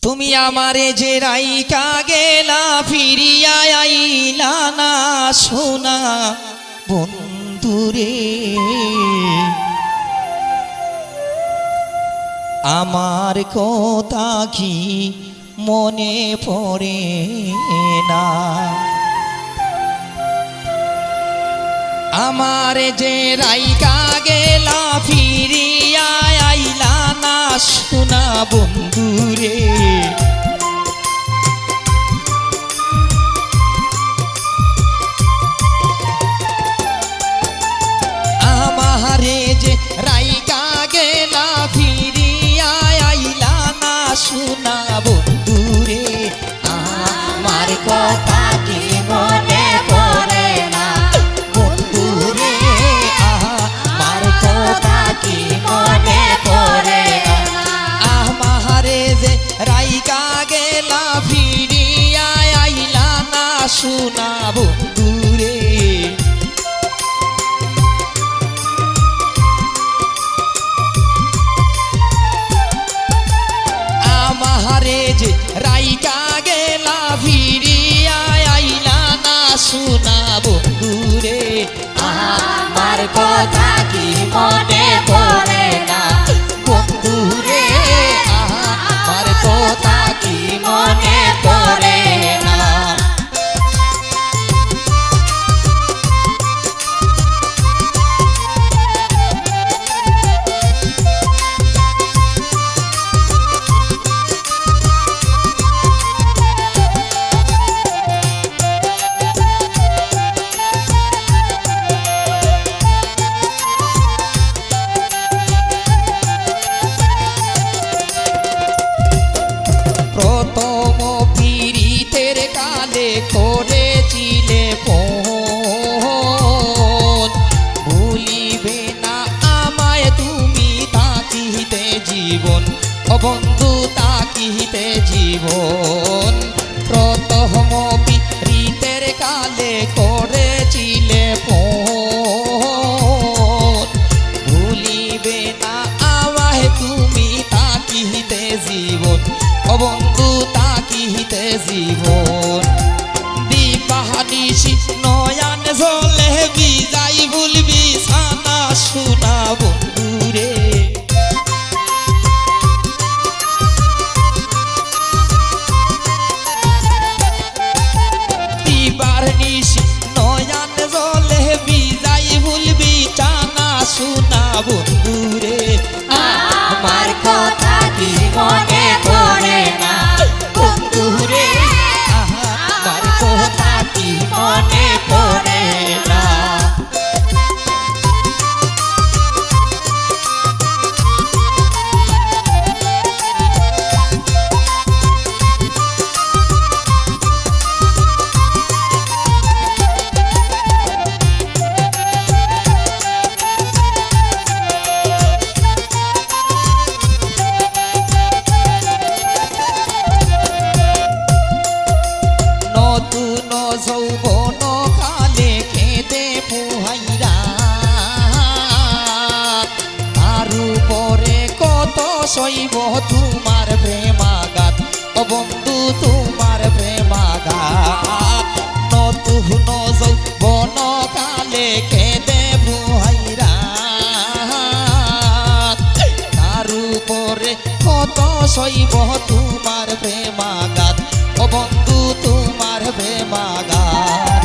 তুমি আমারে যে রাইকা গেলা ফিরিয়া আইলা না সোনা বন্ধুরে আমার কথা কি মনে পড়ে না আমারে যে রাইকা গেলা ফিরিয়া আইলা না সোনা বন্ধুরে আমারে যে রাইকা গেলা ফিরিয়া আইলা না সোনা বন্ধুরে আমার কথা কি মনে পড়ে না বন্ধুরে আমার কথা কি মনে পড়ে না আমারে যে রাইকা গেলা ফিরিয়া আইলা না সোনা বন্ধুরে আমারে যে রাইকা গেলা ফিরিয়া আইলা না সোনা বন্ধুরে আমার কথা কি মনে পড়ে না বন্ধুরে আমার কথা কি মনে পড়ে না প্রথম পীড়িতের কালে করেছিলে ফোন ভুলিবে না আমায় তুমি তাকিতে জীবন ও বন্ধু তাকিতে জীবন প্রথম পীড়িতের কালে করেছিলে ফোন ভুলিবে না আমায় তুমি তাকিতে জীবন ও বন্ধু তাকিতে জীবন দিবানিশি নয়ন জলে বিজাই ভুলবি সানা সোনা বন্ধুরে দিবানিশি নয়ন জলে বিজাই ভুলবি চানা সোনা বন্ধুরে আমার কথা কি মনে পড়ে না বন্ধুরে আমার কথা কি মনে পড়ে না নতুন যৌবন কালে খেতে পুহাইরা তার উপরে কত সইব তোমার প্রেমাঘাত ও বন্ধু তোমার প্রেমাঘাত নতুন যৌবন কালে খেতে পুহাইরা তার উপরে কত সইব তোমার প্রেমাঘাত ও বন্ধু তোমার প্রেমাঘাত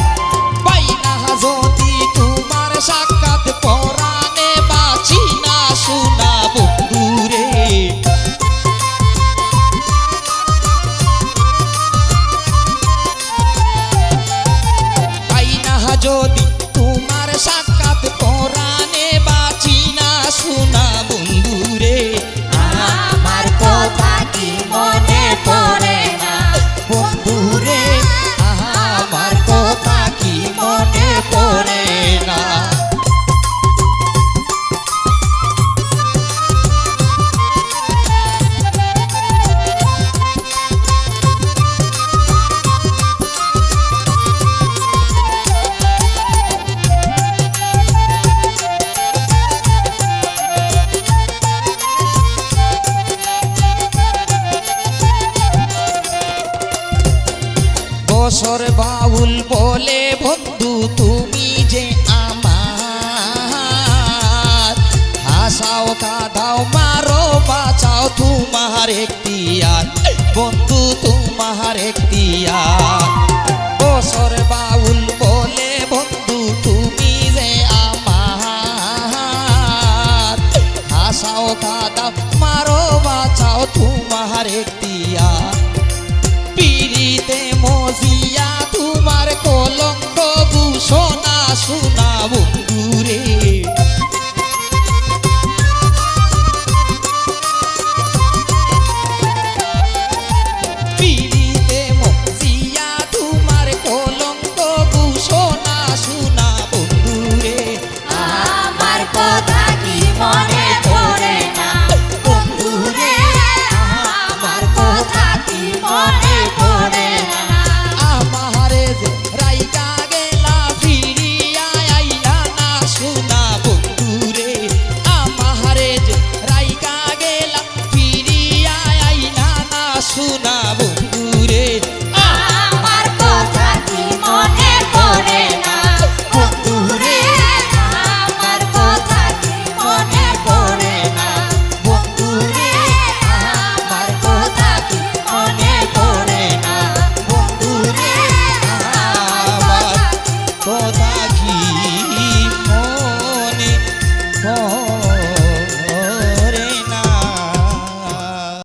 পাইনা যদি তোমার সাক্ষাৎ পরাণে বাঁচি না সোনা বন্ধুরে পাইনা যদি তোমার সাক্ষাৎ পরাণে বাঁচি না সোনা বন্ধুরে আমার কথা কি বছর বাউল বলে বন্ধু তুমি যে আমার, হাসাও কাঁদাও মারো বাঁচাও তোমার এখতিয়ার, বন্ধু তোমার এখতিয়ার। বছর বাউল বলে বন্ধু তুমি যে আমার, হাসাও কাঁদাও মারো বাঁচাও তোমার এখতিয়ার।